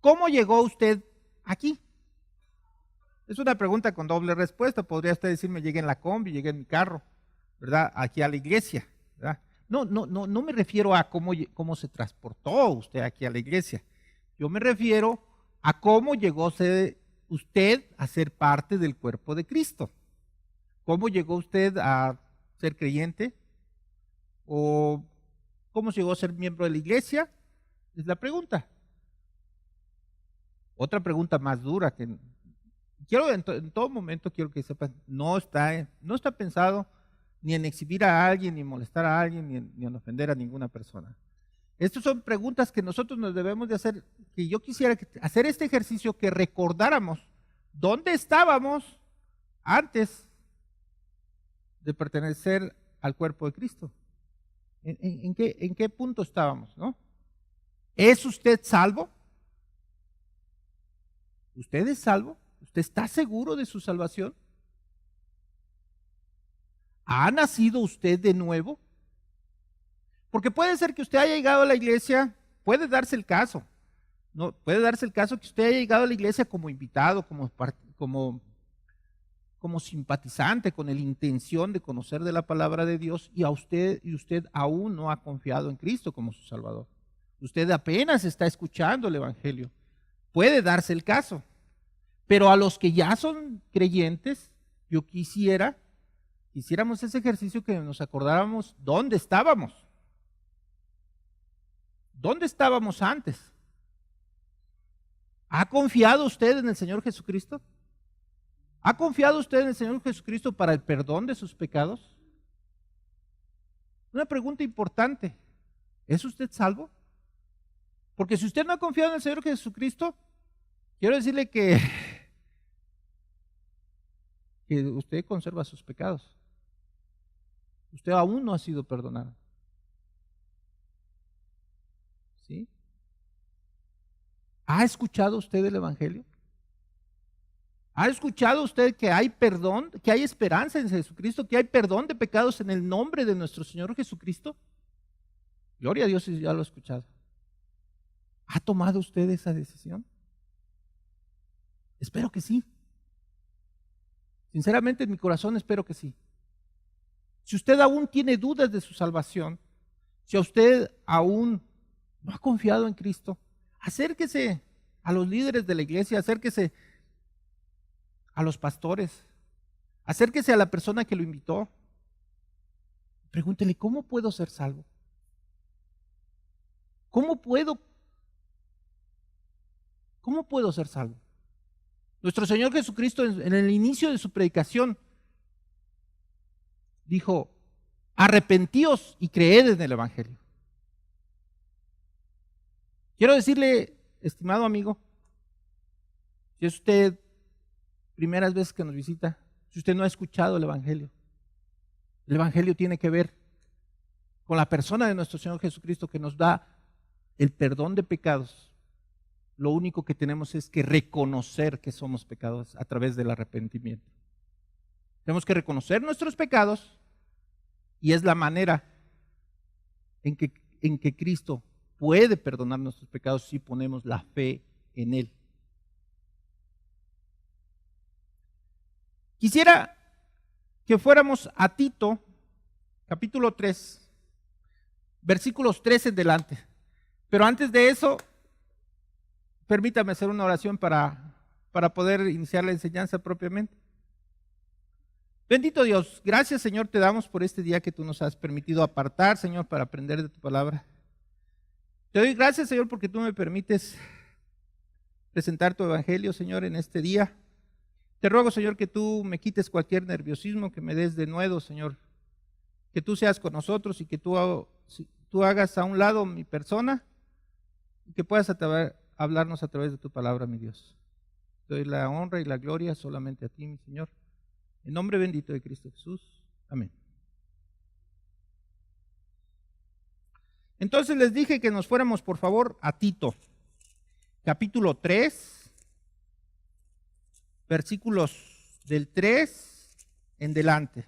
¿cómo llegó usted aquí? Es una pregunta con doble respuesta. Podría usted decirme, llegué en la combi, llegué en mi carro, ¿verdad? Aquí a la iglesia, ¿verdad? No me refiero a cómo se transportó usted aquí a la iglesia. Yo me refiero a cómo llegó usted a ser parte del cuerpo de Cristo. ¿Cómo llegó usted a ser creyente? ¿O cómo llegó a ser miembro de la iglesia? Es la pregunta. Otra pregunta más dura que quiero en todo momento quiero que sepan, no está pensado ni en exhibir a alguien, ni molestar a alguien, ni en ofender a ninguna persona. Estas son preguntas que nosotros nos debemos de hacer, que yo quisiera hacer este ejercicio, que recordáramos dónde estábamos antes de pertenecer al cuerpo de Cristo. ¿En qué punto estábamos, no? ¿Es usted salvo? ¿Usted es salvo? ¿Usted está seguro de su salvación? ¿Ha nacido usted de nuevo? Porque puede ser que usted haya llegado a la iglesia, puede darse el caso, ¿no? Puede darse el caso que usted haya llegado a la iglesia como invitado, como simpatizante, con la intención de conocer de la palabra de Dios, y usted aún no ha confiado en Cristo como su Salvador. Usted apenas está escuchando el Evangelio. Puede darse el caso. Pero a los que ya son creyentes, yo hiciéramos ese ejercicio, que nos acordáramos dónde estábamos. ¿Dónde estábamos antes? ¿Ha confiado usted en el Señor Jesucristo? ¿Ha confiado usted en el Señor Jesucristo para el perdón de sus pecados? Una pregunta importante. ¿Es usted salvo? Porque si usted no ha confiado en el Señor Jesucristo, quiero decirle que usted conserva sus pecados. Usted aún no ha sido perdonado. ¿Sí? ¿Ha escuchado usted el Evangelio? ¿Ha escuchado usted que hay perdón, que hay esperanza en Jesucristo, que hay perdón de pecados en el nombre de nuestro Señor Jesucristo? Gloria a Dios si ya lo ha escuchado. ¿Ha tomado usted esa decisión? Espero que sí. Sinceramente, en mi corazón espero que sí. Si usted aún tiene dudas de su salvación, si usted aún no ha confiado en Cristo, acérquese a los líderes de la iglesia, acérquese a los pastores, acérquese a la persona que lo invitó. Pregúntele, ¿cómo puedo ser salvo? ¿Cómo puedo ser salvo? Nuestro Señor Jesucristo, en el inicio de su predicación, dijo: arrepentíos y creed en el Evangelio. Quiero decirle, estimado amigo, si es usted primeras veces que nos visita, si usted no ha escuchado el Evangelio tiene que ver con la persona de nuestro Señor Jesucristo, que nos da el perdón de pecados. Lo único que tenemos es que reconocer que somos pecadores a través del arrepentimiento. Tenemos que reconocer nuestros pecados, y es la manera en que Cristo puede perdonar nuestros pecados si ponemos la fe en Él. Quisiera que fuéramos a Tito, capítulo 3, versículos 3 en delante. Pero antes de eso, permítame hacer una oración para poder iniciar la enseñanza propiamente. Bendito Dios, gracias, Señor, te damos por este día que tú nos has permitido apartar, Señor, para aprender de tu palabra. Te doy gracias, Señor, porque tú me permites presentar tu evangelio, Señor, en este día. Te ruego, Señor, que tú me quites cualquier nerviosismo, que me des de nuevo, Señor, que tú seas con nosotros y que tú hagas a un lado mi persona y que puedas hablarnos a través de tu palabra, mi Dios. Te doy la honra y la gloria solamente a ti, mi Señor. En nombre bendito de Cristo Jesús. Amén. Entonces les dije que nos fuéramos, por favor, a Tito, capítulo 3, versículos del 3 en delante.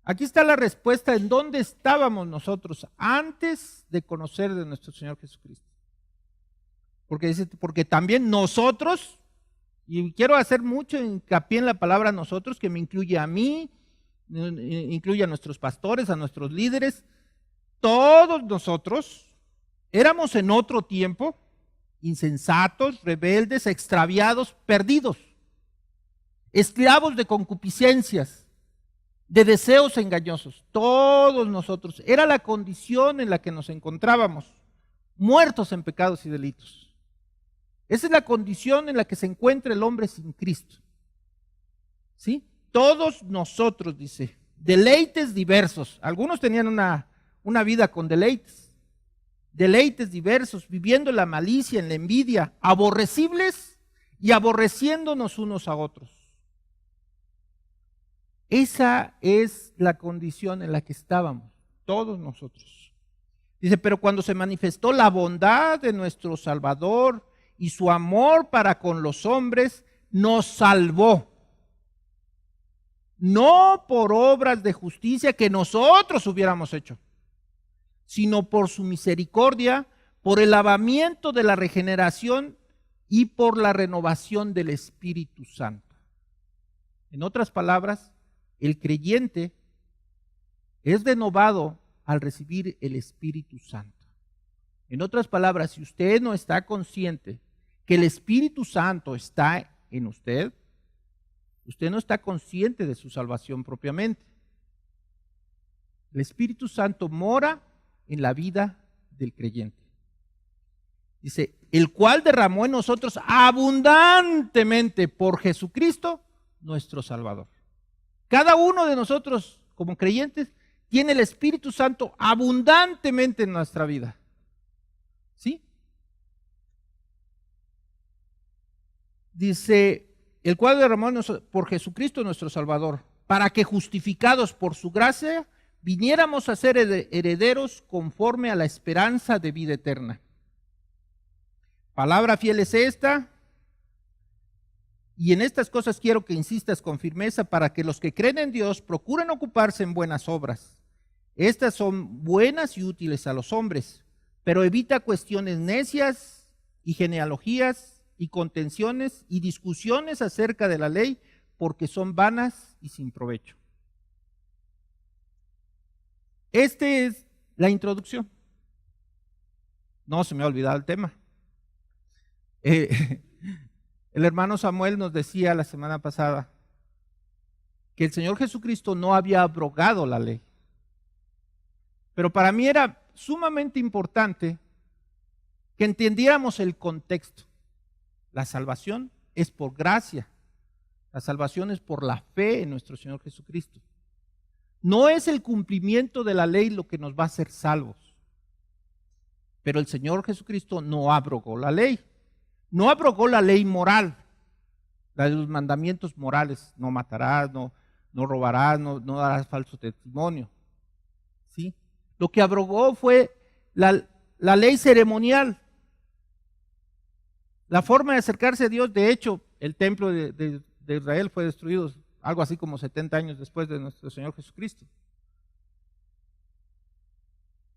Aquí está la respuesta en dónde estábamos nosotros antes de conocer de nuestro Señor Jesucristo. Porque dice, porque también nosotros, y quiero hacer mucho hincapié en la palabra nosotros, que me incluye a mí, incluye a nuestros pastores, a nuestros líderes, todos nosotros éramos en otro tiempo insensatos, rebeldes, extraviados, perdidos, esclavos de concupiscencias, de deseos engañosos. Todos nosotros, era la condición en la que nos encontrábamos, muertos en pecados y delitos. Esa es la condición en la que se encuentra el hombre sin Cristo. ¿Sí? Todos nosotros, dice, deleites diversos. Algunos tenían una vida con deleites diversos, viviendo en la malicia, en la envidia, aborrecibles y aborreciéndonos unos a otros. Esa es la condición en la que estábamos, todos nosotros. Dice, pero cuando se manifestó la bondad de nuestro Salvador y su amor para con los hombres, nos salvó. No por obras de justicia que nosotros hubiéramos hecho, sino por su misericordia, por el lavamiento de la regeneración y por la renovación del Espíritu Santo. En otras palabras, el creyente es renovado al recibir el Espíritu Santo. En otras palabras, si usted no está consciente que el Espíritu Santo está en usted, usted no está consciente de su salvación propiamente. El Espíritu Santo mora en la vida del creyente. Dice, el cual derramó en nosotros abundantemente por Jesucristo, nuestro Salvador. Cada uno de nosotros, como creyentes, tiene el Espíritu Santo abundantemente en nuestra vida. ¿Sí? Dice, el cual derramó por Jesucristo, nuestro Salvador, para que justificados por su gracia, viniéramos a ser herederos conforme a la esperanza de vida eterna. Palabra fiel es esta, y en estas cosas quiero que insistas con firmeza para que los que creen en Dios procuren ocuparse en buenas obras. Estas son buenas y útiles a los hombres, pero evita cuestiones necias y genealogías y contenciones y discusiones acerca de la ley, porque son vanas y sin provecho. Esta es la introducción. No se me ha olvidado el tema. El hermano Samuel nos decía la semana pasada que el Señor Jesucristo no había abrogado la ley. Pero para mí era sumamente importante que entendiéramos el contexto. La salvación es por gracia. La salvación es por la fe en nuestro Señor Jesucristo. No es el cumplimiento de la ley lo que nos va a hacer salvos. Pero el Señor Jesucristo no abrogó la ley. No abrogó la ley moral, la de los mandamientos morales. No matarás, no robarás, no darás falso testimonio. ¿Sí? Lo que abrogó fue la ley ceremonial. La forma de acercarse a Dios. De hecho, el templo de Israel fue destruido algo así como 70 años después de nuestro Señor Jesucristo.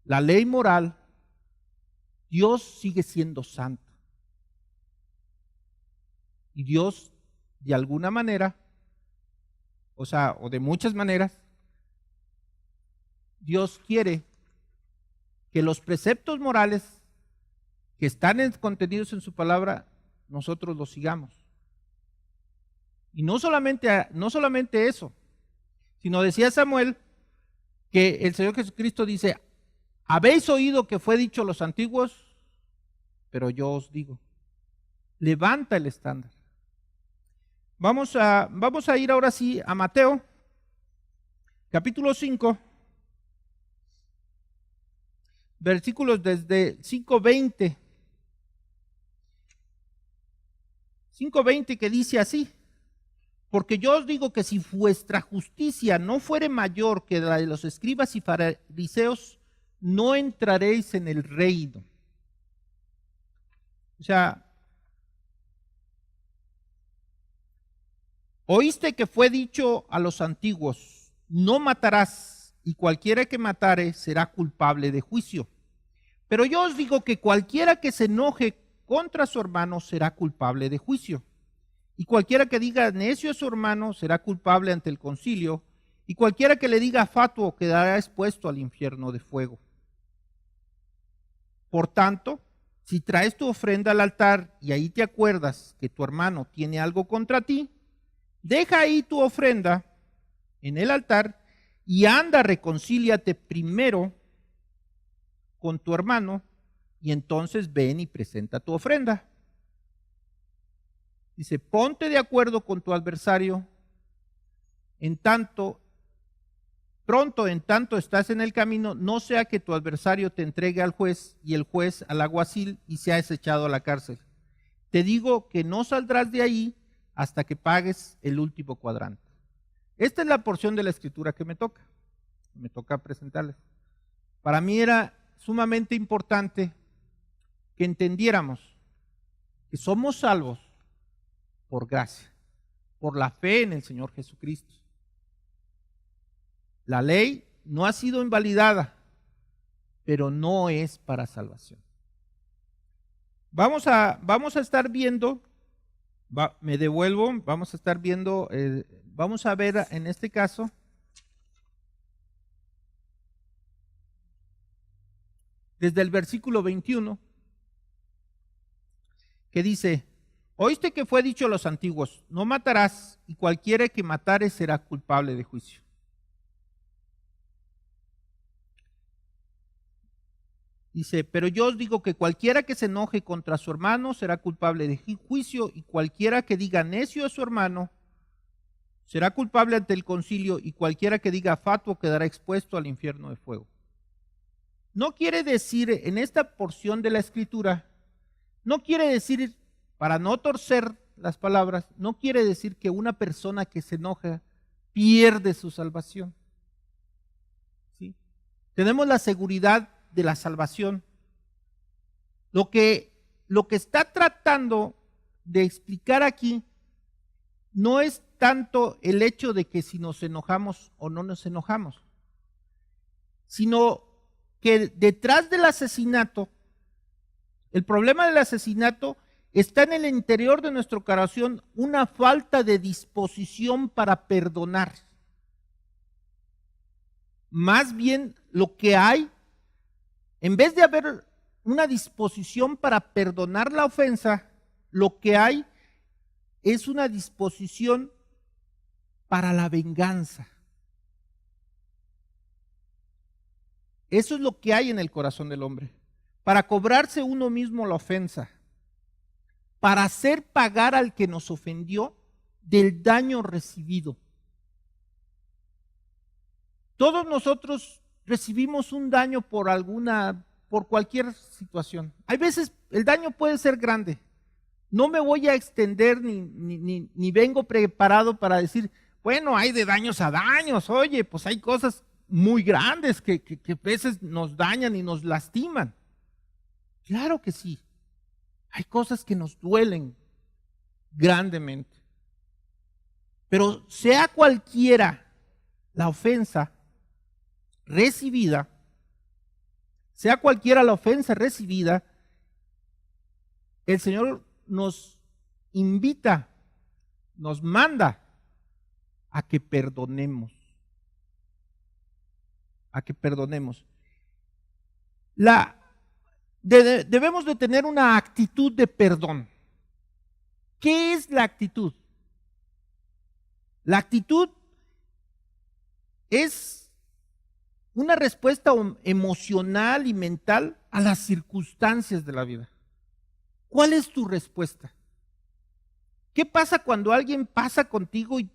La ley moral, Dios sigue siendo santo. Y Dios, de alguna manera, o de muchas maneras, Dios quiere que los preceptos morales que están contenidos en su palabra, nosotros los sigamos. Y no solamente eso, sino decía Samuel que el Señor Jesucristo dice, habéis oído que fue dicho a los antiguos, pero yo os digo, levanta el estándar. Vamos a ir ahora sí a Mateo, capítulo 5, versículos desde 5:20. 5:20 que dice así, porque yo os digo que si vuestra justicia no fuere mayor que la de los escribas y fariseos, no entraréis en el reino. O sea, oíste que fue dicho a los antiguos, no matarás, y cualquiera que matare será culpable de juicio. Pero yo os digo que cualquiera que se enoje contra su hermano será culpable de juicio. Y cualquiera que diga necio a su hermano será culpable ante el concilio, y cualquiera que le diga fatuo quedará expuesto al infierno de fuego. Por tanto, si traes tu ofrenda al altar y ahí te acuerdas que tu hermano tiene algo contra ti, deja ahí tu ofrenda en el altar y anda, reconcíliate primero con tu hermano y entonces ven y presenta tu ofrenda. Dice, ponte de acuerdo con tu adversario en tanto estás en el camino, no sea que tu adversario te entregue al juez y el juez al alguacil y seas echado a la cárcel. Te digo que no saldrás de ahí hasta que pagues el último cuadrante. Esta es la porción de la escritura que me toca presentarles. Para mí era sumamente importante que entendiéramos que somos salvos por gracia, por la fe en el Señor Jesucristo. La ley no ha sido invalidada, pero no es para salvación. Vamos a estar viendo, vamos a estar viendo, vamos a ver en este caso, desde el versículo 21, que dice, oíste que fue dicho a los antiguos, no matarás, y cualquiera que matare será culpable de juicio. Dice, pero yo os digo que cualquiera que se enoje contra su hermano será culpable de juicio, y cualquiera que diga necio a su hermano será culpable ante el concilio, y cualquiera que diga fatuo quedará expuesto al infierno de fuego. No quiere decir, en esta porción de la escritura, no quiere decir, para no torcer las palabras, no quiere decir que una persona que se enoja pierde su salvación. ¿Sí? Tenemos la seguridad de la salvación. Lo que está tratando de explicar aquí no es tanto el hecho de que si nos enojamos o no nos enojamos, sino que detrás del asesinato, el problema del asesinato está en el interior de nuestro corazón una falta de disposición para perdonar. Más bien lo que hay, en vez de haber una disposición para perdonar la ofensa, lo que hay es una disposición para la venganza. Eso es lo que hay en el corazón del hombre. Para cobrarse uno mismo la ofensa, para hacer pagar al que nos ofendió del daño recibido. Todos nosotros recibimos un daño por cualquier situación. Hay veces el daño puede ser grande. No me voy a extender ni vengo preparado para decir, bueno, hay de daños a daños. Oye, pues hay cosas muy grandes que a veces nos dañan y nos lastiman. Claro que sí. Hay cosas que nos duelen grandemente. Pero sea cualquiera la ofensa recibida, el Señor nos invita, nos manda a que perdonemos. Debemos de tener una actitud de perdón. ¿Qué es la actitud? La actitud es una respuesta emocional y mental a las circunstancias de la vida. ¿Cuál es tu respuesta? ¿Qué pasa cuando alguien pasa contigo y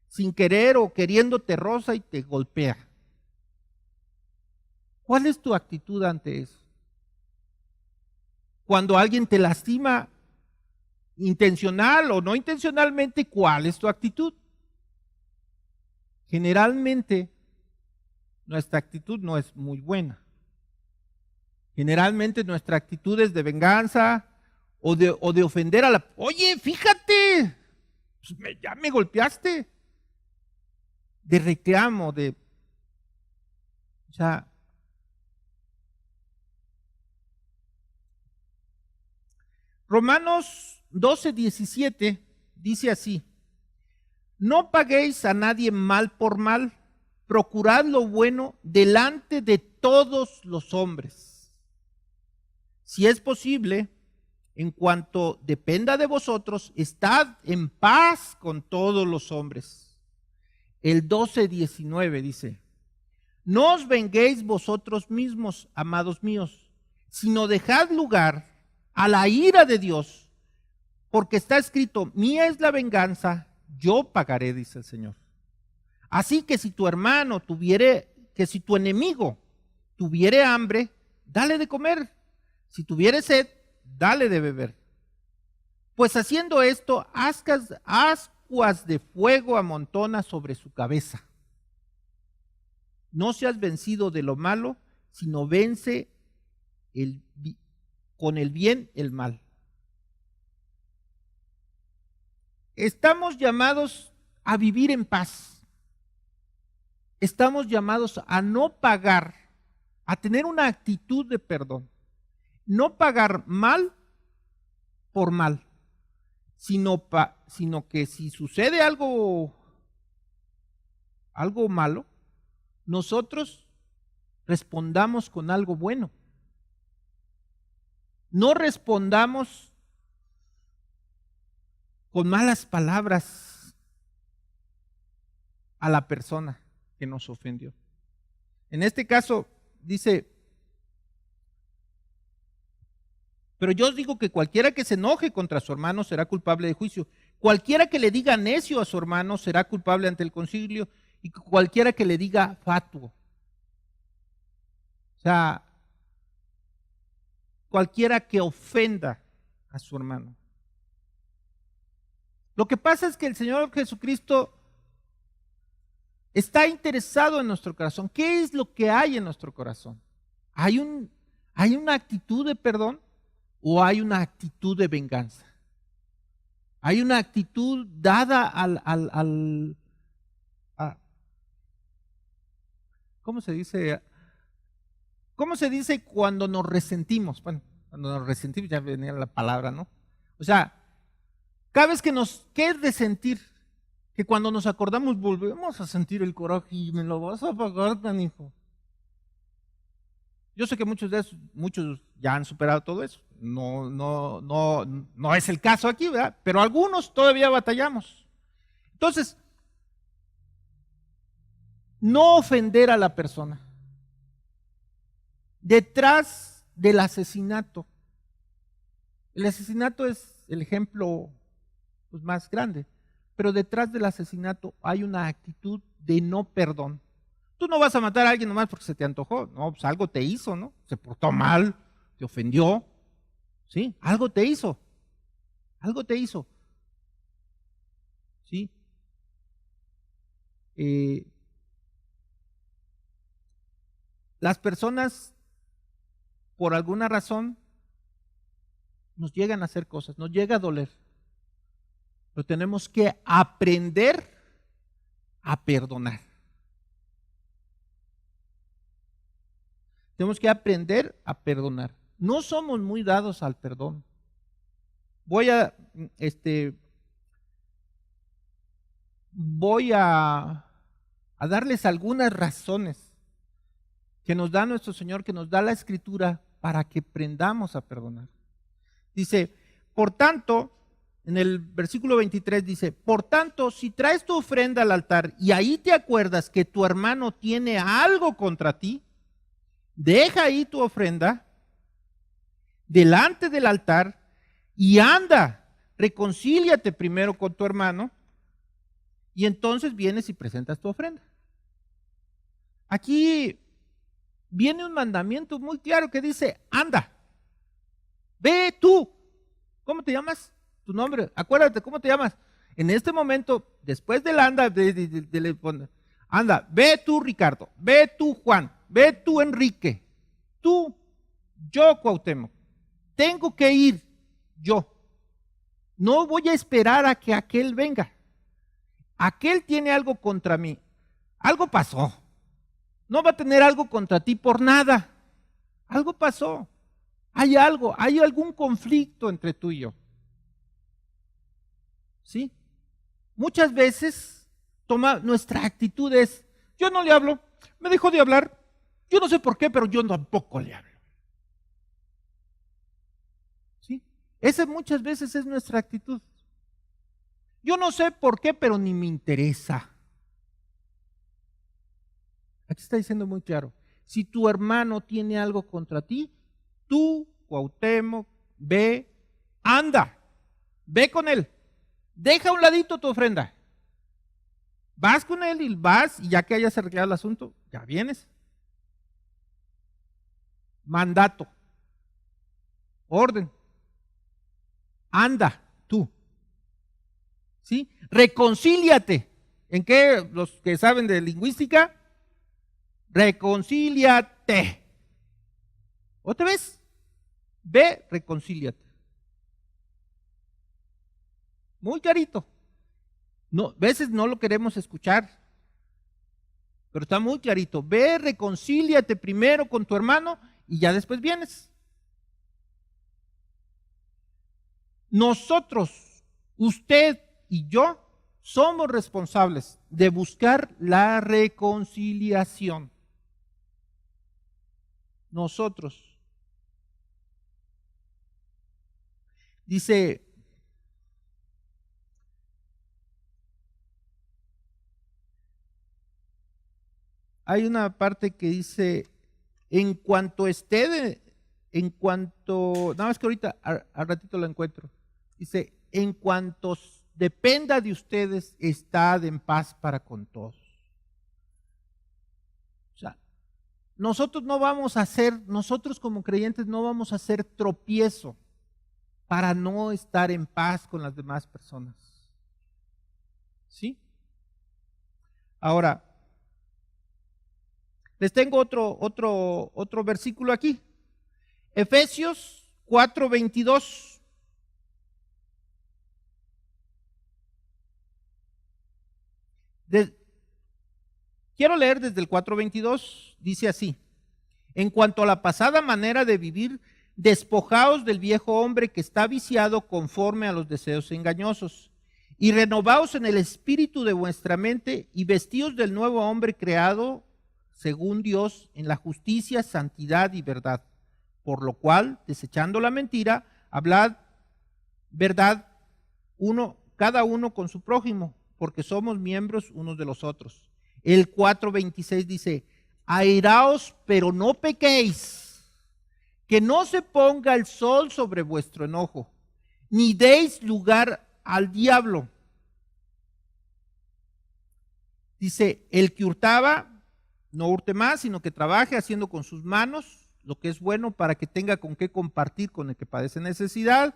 sin querer o queriéndote roza y te golpea? ¿Cuál es tu actitud ante eso? Cuando alguien te lastima, intencional o no intencionalmente, ¿cuál es tu actitud? Generalmente, nuestra actitud no es muy buena. Generalmente nuestra actitud es de venganza o de ofender a oye, fíjate, pues ya me golpeaste. de reclamo, o sea, Romanos 12:17 dice así: no paguéis a nadie mal por mal, procurad lo bueno delante de todos los hombres. Si es posible, en cuanto dependa de vosotros, estad en paz con todos los hombres. El 12:19 dice: no os venguéis vosotros mismos, amados míos, sino dejad lugar a la ira de Dios, porque está escrito: mía es la venganza, yo pagaré, dice el Señor. Así que si tu enemigo tuviere hambre, dale de comer; si tuviere sed, dale de beber. Pues haciendo esto, ascuas de fuego amontona sobre su cabeza. No seas vencido de lo malo, sino vence con el bien el mal. Estamos llamados a vivir en paz. Estamos llamados a no pagar, a tener una actitud de perdón. No pagar mal por mal, sino que si sucede algo malo, nosotros respondamos con algo bueno. No respondamos con malas palabras a la persona que nos ofendió. En este caso dice: pero yo os digo que cualquiera que se enoje contra su hermano será culpable de juicio. Cualquiera que le diga necio a su hermano será culpable ante el concilio, y cualquiera que le diga fatuo. O sea, cualquiera que ofenda a su hermano. Lo que pasa es que el Señor Jesucristo está interesado en nuestro corazón. ¿Qué es lo que hay en nuestro corazón? ¿Hay una actitud de perdón o hay una actitud de venganza? Hay una actitud dada ¿cómo se dice? ¿Cómo se dice cuando nos resentimos? Bueno, cuando nos resentimos ya venía la palabra, ¿no? O sea, cada vez ¿qué es de sentir? Que cuando nos acordamos volvemos a sentir el coraje y me lo vas a pagar, canijo. Yo sé que muchos ya han superado todo eso. No es el caso aquí, ¿verdad? Pero algunos todavía batallamos. Entonces, no ofender a la persona. Detrás del asesinato. El asesinato es el ejemplo más grande. Pero detrás del asesinato hay una actitud de no perdón. Tú no vas a matar a alguien nomás porque se te antojó. No, pues algo te hizo, ¿no? Se portó mal, te ofendió. ¿Sí? Algo te hizo. Algo te hizo. ¿Sí? Las personas, por alguna razón, nos llegan a hacer cosas, nos llega a doler. Pero tenemos que aprender a perdonar. Tenemos que aprender a perdonar. No somos muy dados al perdón. Voy a darles algunas razones que nos da nuestro Señor, que nos da la Escritura para que aprendamos a perdonar. Dice, por tanto, en el versículo 23 dice: por tanto, si traes tu ofrenda al altar y ahí te acuerdas que tu hermano tiene algo contra ti, deja ahí tu ofrenda delante del altar y anda, reconcíliate primero con tu hermano y entonces vienes y presentas tu ofrenda. Aquí viene un mandamiento muy claro que dice: anda, ve tú. ¿Cómo te llamas? Tu nombre, acuérdate, ¿cómo te llamas? En este momento, después del anda, anda, ve tú Ricardo, ve tú Juan, ve tú Enrique, tú, yo Cuauhtémoc, tengo que ir yo. No voy a esperar a que aquel venga. Aquel tiene algo contra mí. Algo pasó. No va a tener algo contra ti por nada. Algo pasó. Hay algo, hay algún conflicto entre tú y yo. ¿Sí? Muchas veces nuestra actitud es, yo no le hablo, me dejó de hablar, yo no sé por qué, pero yo tampoco le hablo. ¿Sí? Esa muchas veces es nuestra actitud. Yo no sé por qué, pero ni me interesa. Aquí está diciendo muy claro, si tu hermano tiene algo contra ti, tú, Cuauhtémoc, anda, ve con él, deja a un ladito tu ofrenda. Vas con él y ya que hayas arreglado el asunto, ya vienes. Mandato, orden, anda tú. ¿Sí? Reconcíliate. ¿En qué? Los que saben de lingüística, reconcíliate. ¿Otra vez? Ve, reconcíliate. Muy clarito. No, a veces no lo queremos escuchar, pero está muy clarito. Ve, reconcíliate primero con tu hermano y ya después vienes. Nosotros, usted y yo, somos responsables de buscar la reconciliación. Nosotros. Dice, hay una parte que dice, nada más que ahorita, al ratito lo encuentro, dice, en cuanto dependa de ustedes, estad en paz para con todos. O sea, nosotros como creyentes no vamos a hacer tropiezo para no estar en paz con las demás personas. ¿Sí? Ahora, les tengo otro versículo aquí. Efesios 4:22. Quiero leer desde el 4:22. Dice así: en cuanto a la pasada manera de vivir, despojaos del viejo hombre que está viciado conforme a los deseos engañosos, y renovaos en el espíritu de vuestra mente, y vestíos del nuevo hombre creado según Dios en la justicia, santidad y verdad. Por lo cual, desechando la mentira, hablad verdad cada uno con su prójimo, porque somos miembros unos de los otros. El 4:26 dice: airaos, pero no pequéis, que no se ponga el sol sobre vuestro enojo, ni deis lugar al diablo. Dice: el que hurtaba, no hurte más, sino que trabaje haciendo con sus manos lo que es bueno, para que tenga con qué compartir con el que padece necesidad.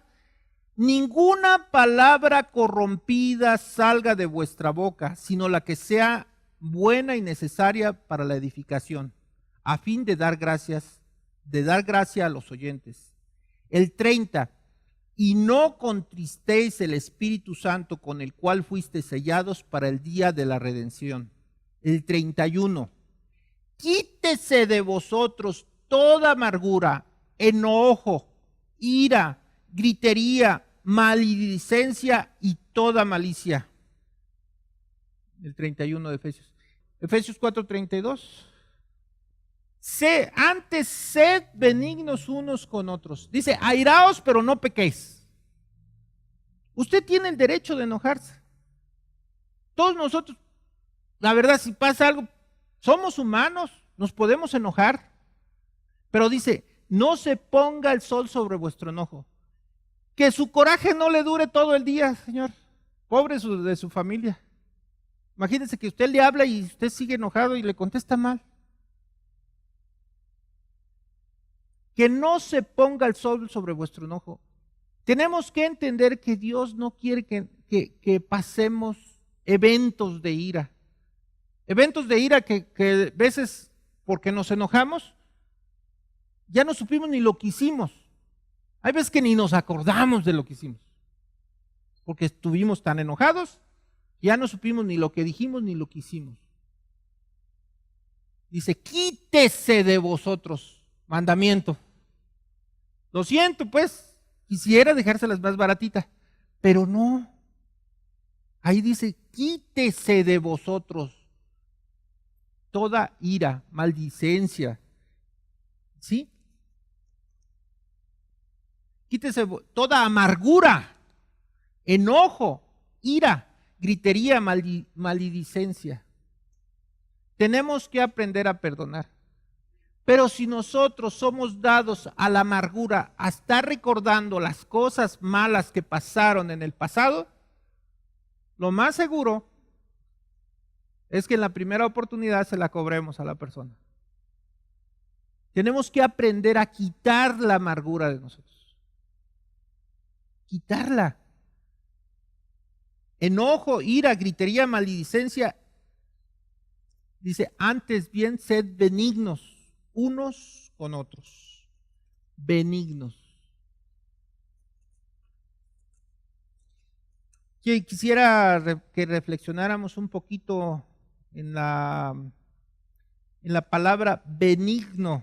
Ninguna palabra corrompida salga de vuestra boca, sino la que sea buena y necesaria para la edificación, a fin de dar gracia a los oyentes. El 30, y no contristéis el Espíritu Santo, con el cual fuisteis sellados para el día de la redención. El 31, quítese de vosotros toda amargura, enojo, ira, gritería, maledicencia y toda malicia. El 31 de Efesios. Efesios 4:32. Antes sed benignos unos con otros. Dice: airaos, pero no pequéis. Usted tiene el derecho de enojarse. Todos nosotros, la verdad, si pasa algo, somos humanos, nos podemos enojar. Pero dice: no se ponga el sol sobre vuestro enojo. Que su coraje no le dure todo el día, Señor. Pobre de su familia. Imagínense que usted le habla y usted sigue enojado y le contesta mal. Que no se ponga el sol sobre vuestro enojo. Tenemos que entender que Dios no quiere que pasemos eventos de ira. Eventos de ira que a veces, porque nos enojamos, ya no supimos ni lo que hicimos. Hay veces que ni nos acordamos de lo que hicimos, porque estuvimos tan enojados, ya no supimos ni lo que dijimos ni lo que hicimos. Dice, quítese de vosotros, mandamiento. Lo siento, pues, quisiera dejárselas más baratitas, pero no. Ahí dice, quítese de vosotros toda ira, maldicencia, ¿sí? Quítese toda amargura, enojo, ira, gritería, maledicencia. Tenemos que aprender a perdonar. Pero si nosotros somos dados a la amargura, a estar recordando las cosas malas que pasaron en el pasado, lo más seguro es que en la primera oportunidad se la cobremos a la persona. Tenemos que aprender a quitar la amargura de nosotros. Quitarla. Enojo, ira, gritería, maledicencia. Dice, antes bien sed benignos unos con otros. Benignos. Quisiera que reflexionáramos un poquito en la palabra benigno.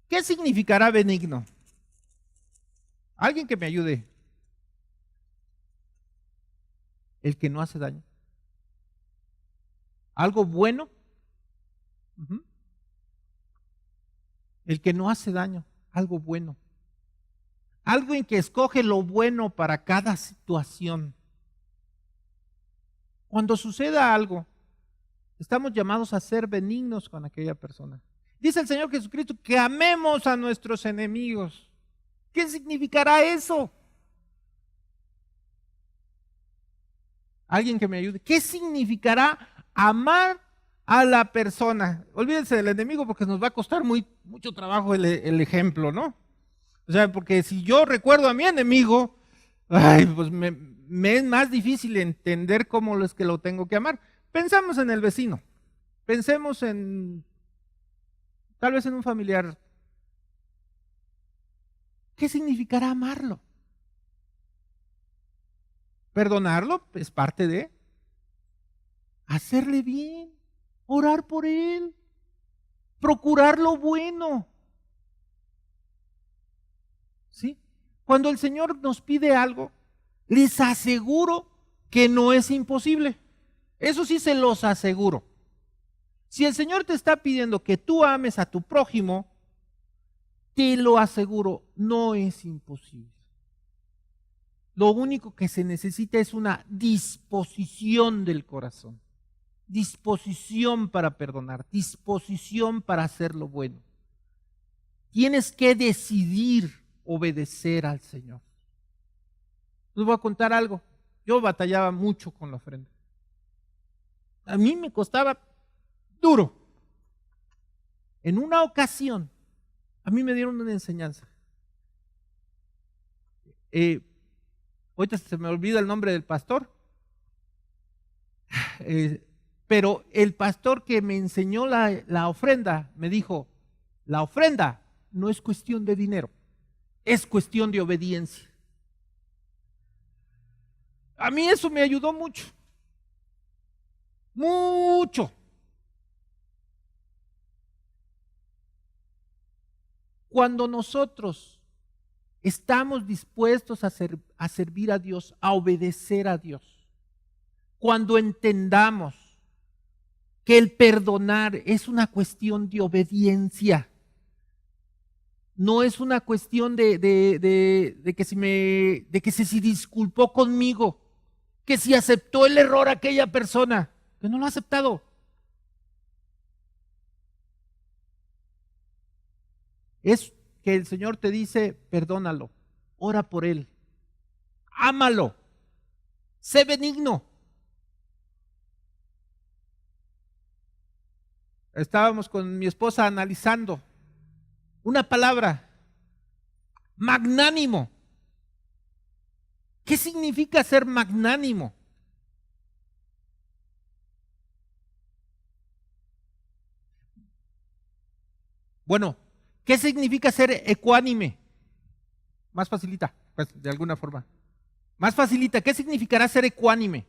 ¿Qué significará benigno? Alguien que me ayude. El que no hace daño. Algo bueno. El que no hace daño, algo bueno. Algo en que escoge lo bueno para cada situación. Cuando suceda algo, estamos llamados a ser benignos con aquella persona. Dice el Señor Jesucristo que amemos a nuestros enemigos. ¿Qué significará eso? Alguien que me ayude. ¿Qué significará amar a la persona? Olvídense del enemigo porque nos va a costar mucho trabajo el ejemplo, ¿no? O sea, porque si yo recuerdo a mi enemigo, pues me es más difícil entender cómo es que lo tengo que amar. Pensamos en el vecino, pensemos tal vez en un familiar. ¿Qué significará amarlo? Perdonarlo es parte de hacerle bien, orar por él, procurar lo bueno. ¿Sí? Cuando el Señor nos pide algo, les aseguro que no es imposible. Eso sí se los aseguro. Si el Señor te está pidiendo que tú ames a tu prójimo, te lo aseguro, no es imposible. Lo único que se necesita es una disposición del corazón. Disposición para perdonar, disposición para hacer lo bueno. Tienes que decidir obedecer al Señor. Les voy a contar algo. Yo batallaba mucho con la ofrenda. A mí me costaba duro. En una ocasión, a mí me dieron una enseñanza. Ahorita se me olvida el nombre del pastor. Pero el pastor que me enseñó la ofrenda me dijo, la ofrenda no es cuestión de dinero, es cuestión de obediencia. A mí eso me ayudó mucho. Mucho. Cuando nosotros estamos dispuestos a servir a Dios, a obedecer a Dios, cuando entendamos que el perdonar es una cuestión de obediencia, no es una cuestión de que si se disculpó conmigo, que si aceptó el error aquella persona, que no lo ha aceptado. Es que el Señor te dice, perdónalo, ora por él, ámalo, sé benigno. Estábamos con mi esposa analizando una palabra, magnánimo. ¿Qué significa ser magnánimo? Bueno, ¿qué significa ser ecuánime? Más facilita, pues de alguna forma. Más facilita, ¿qué significará ser ecuánime?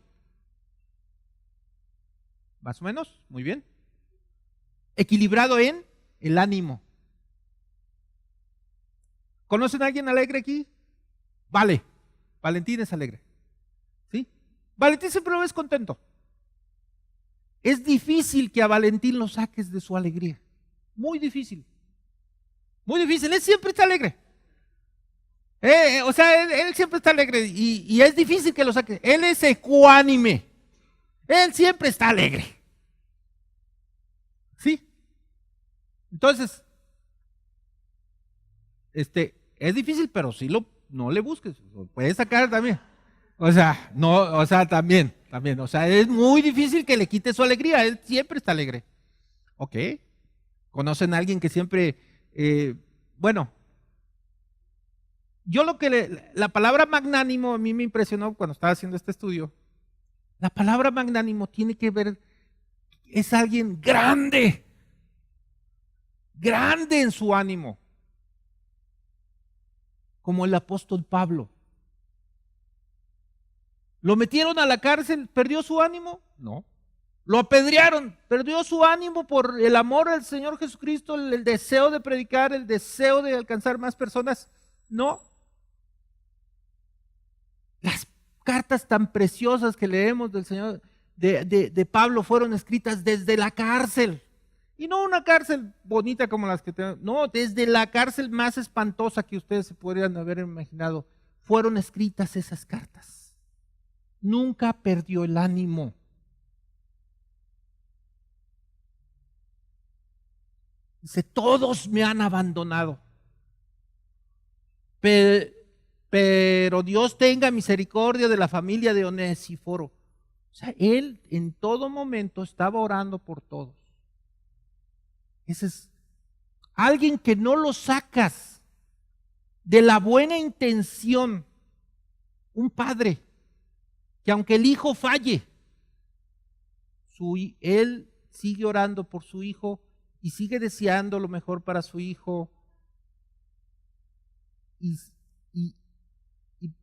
Más o menos, muy bien. equilibrado en el ánimo. ¿Conocen a alguien alegre aquí? Vale, Valentín es alegre. ¿Sí? Valentín siempre lo ves contento. Es difícil que a Valentín lo saques de su alegría. Muy difícil. Muy difícil. Él siempre está alegre. O sea, él siempre está alegre y es difícil que lo saques. Él es ecuánime. Él siempre está alegre. ¿Sí? Entonces, es difícil, pero sí no le busques. Lo puedes sacar también. O sea, no, o sea, también. O sea, es muy difícil que le quite su alegría. Él siempre está alegre. Ok. ¿Conocen a alguien que siempre, bueno, yo la palabra magnánimo a mí me impresionó cuando estaba haciendo este estudio. La palabra magnánimo tiene que ver, es alguien grande, grande en su ánimo, como el apóstol Pablo. ¿Lo metieron a la cárcel? ¿Perdió su ánimo? No. ¿Lo apedrearon? ¿Perdió su ánimo por el amor al Señor Jesucristo, el deseo de predicar, el deseo de alcanzar más personas? No. Las cartas tan preciosas que leemos del Señor, de Pablo, fueron escritas desde la cárcel. Y no una cárcel bonita como las que tenemos, no, desde la cárcel más espantosa que ustedes se podrían haber imaginado, fueron escritas esas cartas. Nunca perdió el ánimo. Dice, todos me han abandonado. Pero Dios tenga misericordia de la familia de Onesíforo. O sea, él en todo momento estaba orando por todos. Ese es alguien que no lo sacas de la buena intención. Un padre que aunque el hijo falle, él sigue orando por su hijo y sigue deseando lo mejor para su hijo. Y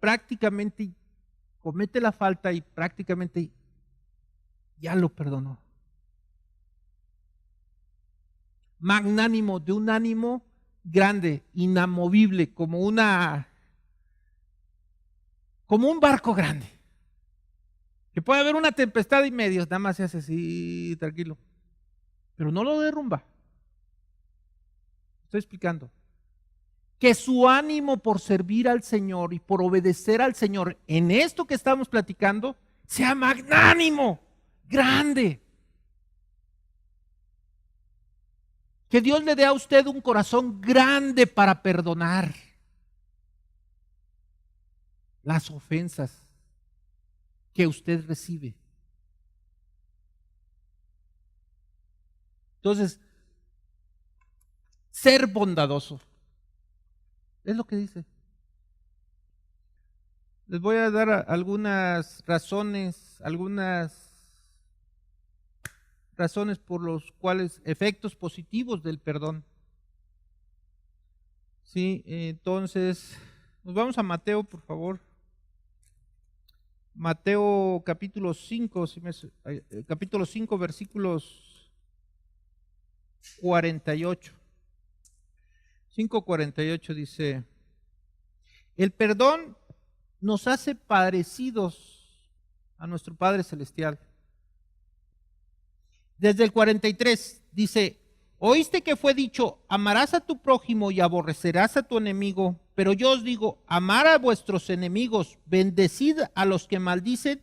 prácticamente comete la falta y prácticamente ya lo perdonó. Magnánimo, de un ánimo grande, inamovible, como un barco grande. Que puede haber una tempestad y medio, nada más se hace así, tranquilo. Pero no lo derrumba. Estoy explicando. Que su ánimo por servir al Señor y por obedecer al Señor en esto que estamos platicando sea magnánimo, grande. Que Dios le dé a usted un corazón grande para perdonar las ofensas que usted recibe. Entonces, ser bondadoso. Es lo que dice. Les voy a dar algunas razones por los cuales, efectos positivos del perdón. Sí, entonces, nos vamos a Mateo, por favor. Mateo capítulo 5, capítulo 5, versículos 48. 5:48 dice, el perdón nos hace parecidos a nuestro Padre Celestial. Desde el 43 dice, oíste que fue dicho, amarás a tu prójimo y aborrecerás a tu enemigo, pero yo os digo, amar a vuestros enemigos, bendecid a los que maldicen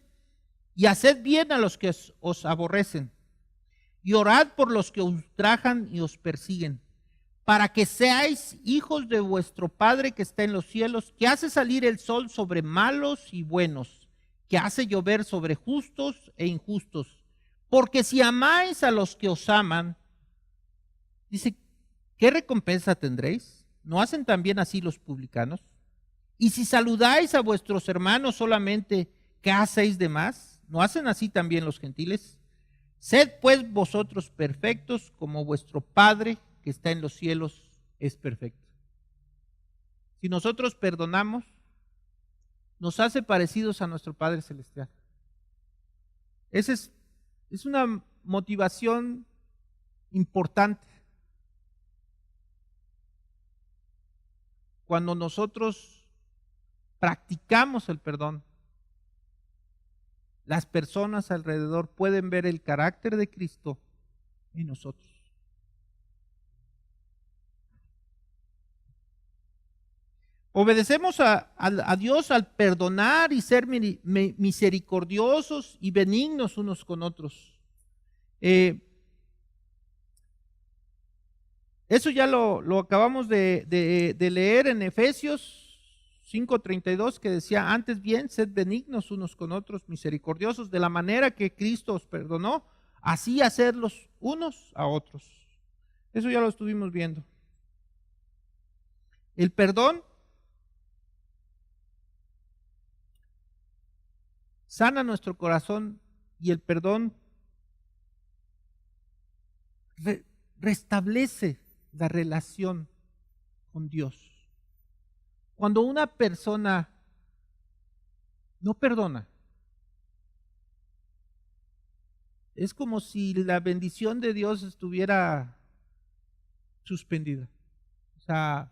y haced bien a los que os aborrecen, y orad por los que ultrajan y os persiguen, para que seáis hijos de vuestro Padre que está en los cielos, que hace salir el sol sobre malos y buenos, que hace llover sobre justos e injustos. Porque si amáis a los que os aman, dice, ¿qué recompensa tendréis? ¿No hacen también así los publicanos? Y si saludáis a vuestros hermanos solamente, ¿qué hacéis de más? ¿No hacen así también los gentiles? Sed pues vosotros perfectos, como vuestro Padre que está en los cielos es perfecto. Si nosotros perdonamos, nos hace parecidos a nuestro Padre Celestial. Esa es una motivación importante. Cuando nosotros practicamos el perdón, las personas alrededor pueden ver el carácter de Cristo en nosotros. Obedecemos a Dios al perdonar y ser misericordiosos y benignos unos con otros. Eso ya lo acabamos de leer en Efesios 5:32, que decía: antes bien, sed benignos unos con otros, misericordiosos, de la manera que Cristo os perdonó, así hacerlos unos a otros. Eso ya lo estuvimos viendo. El perdón sana nuestro corazón y el perdón restablece la relación con Dios. Cuando una persona no perdona, es como si la bendición de Dios estuviera suspendida. O sea,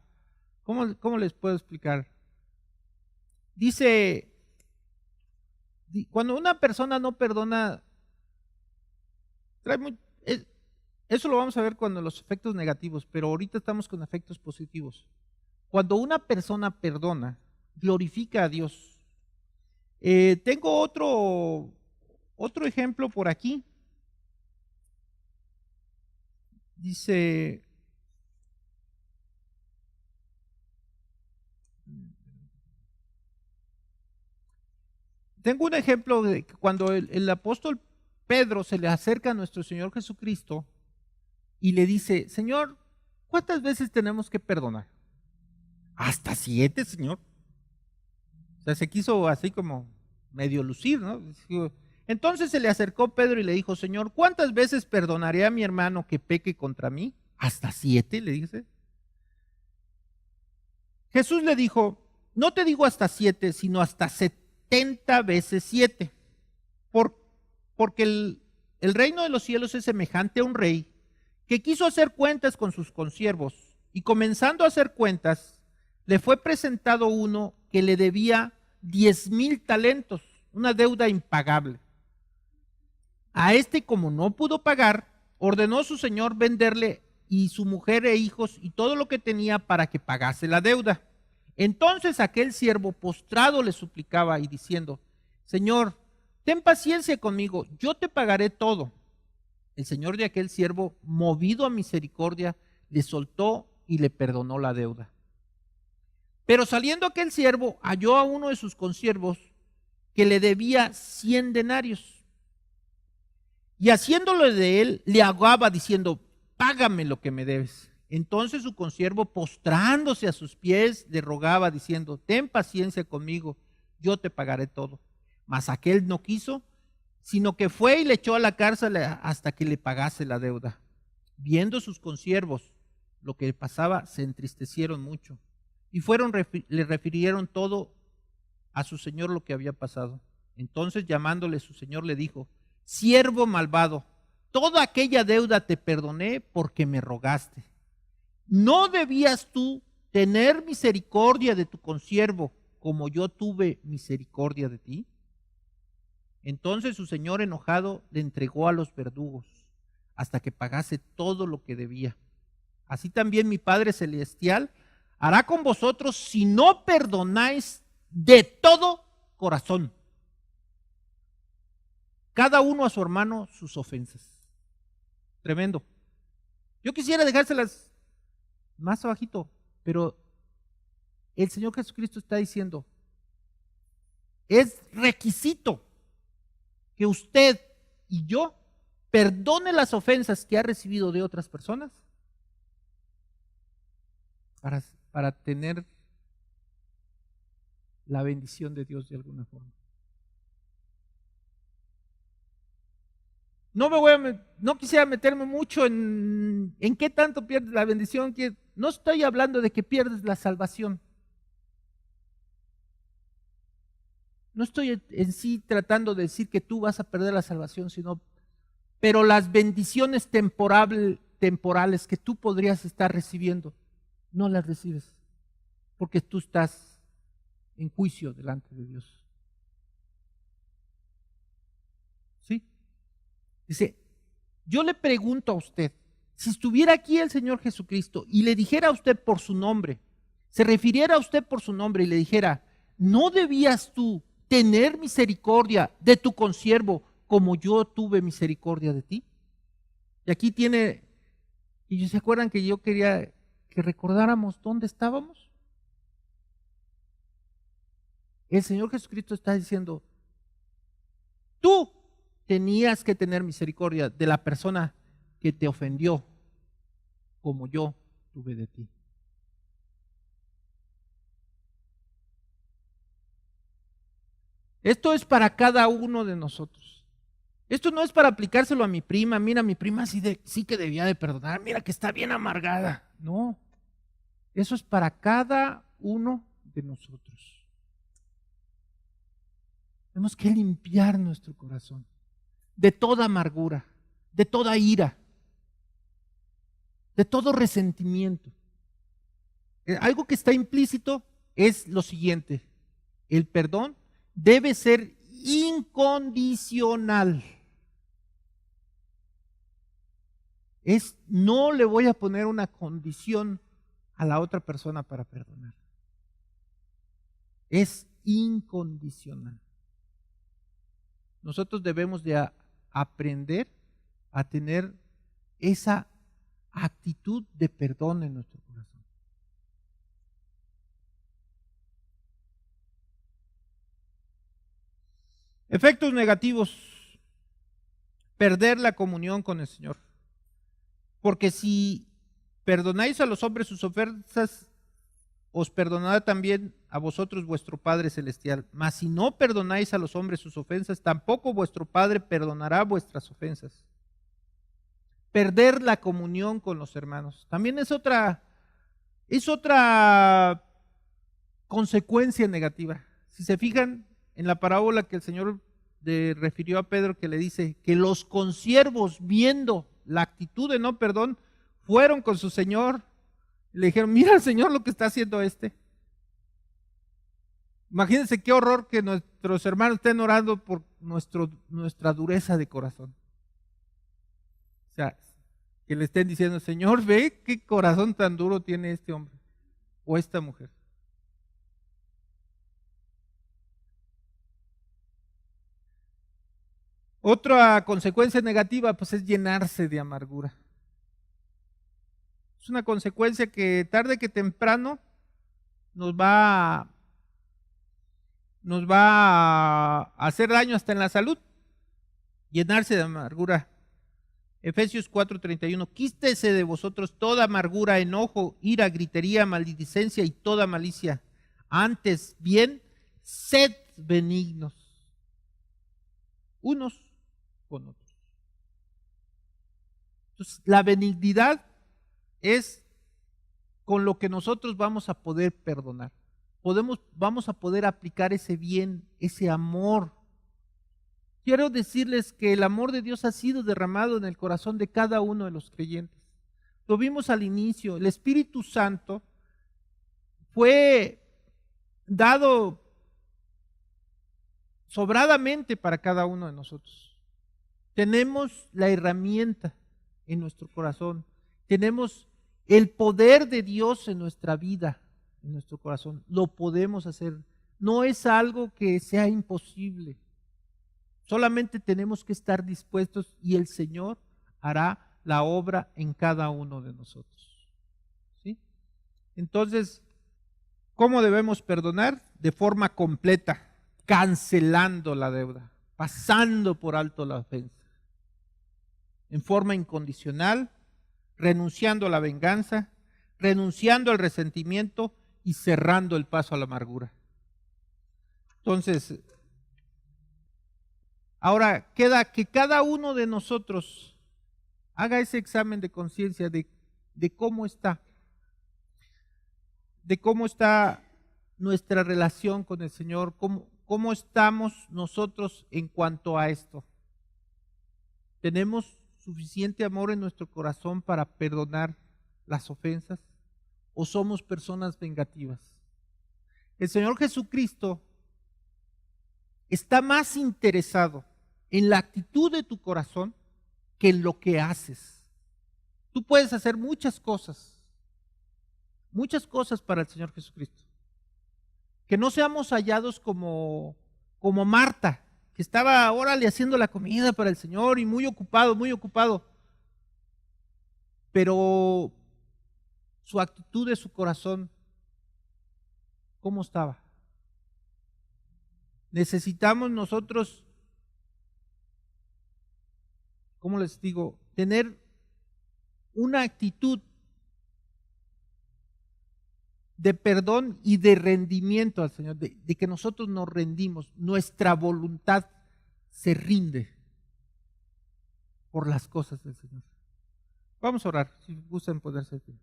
¿cómo les puedo explicar? Dice, cuando una persona no perdona, eso lo vamos a ver cuando los efectos negativos, pero ahorita estamos con efectos positivos. Cuando una persona perdona, glorifica a Dios. Tengo otro ejemplo por aquí. Dice, tengo un ejemplo de cuando el apóstol Pedro se le acerca a nuestro Señor Jesucristo y le dice: Señor, ¿cuántas veces tenemos que perdonar? Hasta 7, Señor. O sea, se quiso así como medio lucir, ¿no? Entonces se le acercó Pedro y le dijo: Señor, ¿cuántas veces perdonaré a mi hermano que peque contra mí? Hasta 7, le dice. Jesús le dijo: no te digo hasta 7, sino hasta 70 veces 7. Porque el reino de los cielos es semejante a un rey que quiso hacer cuentas con sus consiervos, y comenzando a hacer cuentas, le fue presentado uno que le debía 10,000 talentos, una deuda impagable. A este, como no pudo pagar, ordenó su señor venderle y su mujer e hijos y todo lo que tenía para que pagase la deuda. Entonces aquel siervo postrado le suplicaba y diciendo: Señor, ten paciencia conmigo, yo te pagaré todo. El señor de aquel siervo, movido a misericordia, le soltó y le perdonó la deuda. Pero saliendo aquel siervo, halló a uno de sus consiervos que le debía 100 denarios. Y haciéndolo de él, le ahogaba diciendo: págame lo que me debes. Entonces su consiervo, postrándose a sus pies, le rogaba diciendo: ten paciencia conmigo, yo te pagaré todo. Mas aquel no quiso, sino que fue y le echó a la cárcel hasta que le pagase la deuda. Viendo sus consiervos lo que pasaba, se entristecieron mucho y le refirieron todo a su señor lo que había pasado. Entonces, llamándole su señor, le dijo: siervo malvado, toda aquella deuda te perdoné porque me rogaste. ¿No debías tú tener misericordia de tu consiervo como yo tuve misericordia de ti? Entonces su señor, enojado, le entregó a los verdugos hasta que pagase todo lo que debía. Así también mi Padre Celestial hará con vosotros si no perdonáis de todo corazón cada uno a su hermano sus ofensas. Tremendo. Yo quisiera dejárselas más abajito, pero el Señor Jesucristo está diciendo: es requisito que usted y yo perdone las ofensas que ha recibido de otras personas para tener la bendición de Dios de alguna forma. No quisiera meterme mucho en qué tanto pierdes la bendición. No estoy hablando de que pierdes la salvación. No estoy en sí tratando de decir que tú vas a perder la salvación, pero las bendiciones temporales que tú podrías estar recibiendo, no las recibes, porque tú estás en juicio delante de Dios. ¿Sí? Dice, yo le pregunto a usted, si estuviera aquí el Señor Jesucristo y le dijera a usted por su nombre, se refiriera a usted por su nombre y le dijera, ¿no debías tú tener misericordia de tu consiervo como yo tuve misericordia de ti? Y aquí tiene, y se acuerdan que yo quería que recordáramos dónde estábamos. El Señor Jesucristo está diciendo, tú tenías que tener misericordia de la persona que te ofendió como yo tuve de ti. Esto es para cada uno de nosotros. Esto no es para aplicárselo a mi prima. Mira, mi prima sí que debía de perdonar. Mira que está bien amargada. No, eso es para cada uno de nosotros. Tenemos que limpiar nuestro corazón de toda amargura, de toda ira, de todo resentimiento. Algo que está implícito es lo siguiente: el perdón debe ser incondicional. No le voy a poner una condición a la otra persona para perdonar. Es incondicional. Nosotros debemos de aprender a tener esa actitud de perdón en nuestro corazón. Efectos negativos: perder la comunión con el Señor. Porque si perdonáis a los hombres sus ofensas, os perdonará también a vosotros vuestro Padre Celestial. Mas si no perdonáis a los hombres sus ofensas, tampoco vuestro Padre perdonará vuestras ofensas. Perder la comunión con los hermanos. También es otra consecuencia negativa. Si se fijan en la parábola que el Señor le refirió a Pedro, que le dice que los consiervos, viendo la actitud de no perdón, fueron con su Señor y le dijeron, mira al Señor lo que está haciendo este. Imagínense qué horror que nuestros hermanos estén orando por nuestra dureza de corazón. O sea, que le estén diciendo, Señor, ve qué corazón tan duro tiene este hombre o esta mujer. Otra consecuencia negativa, pues, es llenarse de amargura. Es una consecuencia que tarde que temprano nos va a hacer daño hasta en la salud. Llenarse de amargura. Efesios 4:31, quítese de vosotros toda amargura, enojo, ira, gritería, maledicencia y toda malicia. Antes bien, sed benignos unos con otros. Entonces, la benignidad es con lo que nosotros vamos a poder perdonar. Vamos a poder aplicar ese bien, ese amor. Quiero decirles que el amor de Dios ha sido derramado en el corazón de cada uno de los creyentes. Lo vimos al inicio, el Espíritu Santo fue dado sobradamente para cada uno de nosotros. Tenemos la herramienta en nuestro corazón, tenemos el poder de Dios en nuestra vida, en nuestro corazón. Lo podemos hacer. No es algo que sea imposible. Solamente tenemos que estar dispuestos y el Señor hará la obra en cada uno de nosotros. ¿Sí? Entonces, ¿cómo debemos perdonar? De forma completa, cancelando la deuda, pasando por alto la ofensa. En forma incondicional, renunciando a la venganza, renunciando al resentimiento y cerrando el paso a la amargura. Entonces, ahora queda que cada uno de nosotros haga ese examen de conciencia de cómo está, nuestra relación con el Señor, cómo estamos nosotros en cuanto a esto. ¿Tenemos suficiente amor en nuestro corazón para perdonar las ofensas o somos personas vengativas? El Señor Jesucristo está más interesado en la actitud de tu corazón que en lo que haces. Tú puedes hacer muchas cosas para el Señor Jesucristo. Que no seamos hallados como Marta, que estaba, órale, haciendo la comida para el Señor y muy ocupado, muy ocupado. Pero su actitud de su corazón, ¿cómo estaba? Necesitamos nosotros, ¿cómo les digo? Tener una actitud de perdón y de rendimiento al Señor, de que nosotros nos rendimos, nuestra voluntad se rinde por las cosas del Señor. Vamos a orar, si gustan poderse de pie.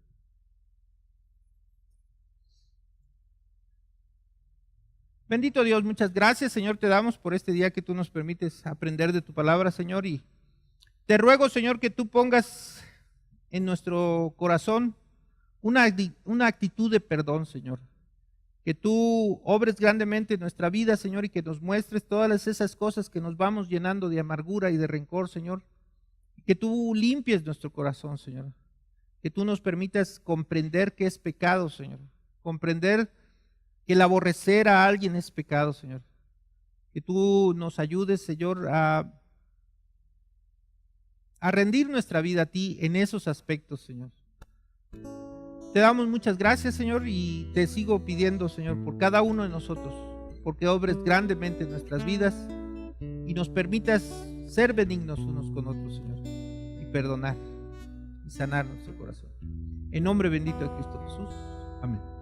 Bendito Dios, muchas gracias, Señor, te damos por este día que tú nos permites aprender de tu palabra, Señor, y te ruego, Señor, que tú pongas en nuestro corazón una actitud de perdón, Señor. Que tú obres grandemente en nuestra vida, Señor, y que nos muestres todas esas cosas que nos vamos llenando de amargura y de rencor, Señor. Que tú limpies nuestro corazón, Señor. Que tú nos permitas comprender que es pecado, Señor. Comprender que el aborrecer a alguien es pecado, Señor. Que tú nos ayudes, Señor, a rendir nuestra vida a ti en esos aspectos, Señor. Te damos muchas gracias, Señor, y te sigo pidiendo, Señor, por cada uno de nosotros, porque obres grandemente en nuestras vidas y nos permitas ser benignos unos con otros, Señor, y perdonar y sanar nuestro corazón. En nombre bendito de Cristo Jesús. Amén.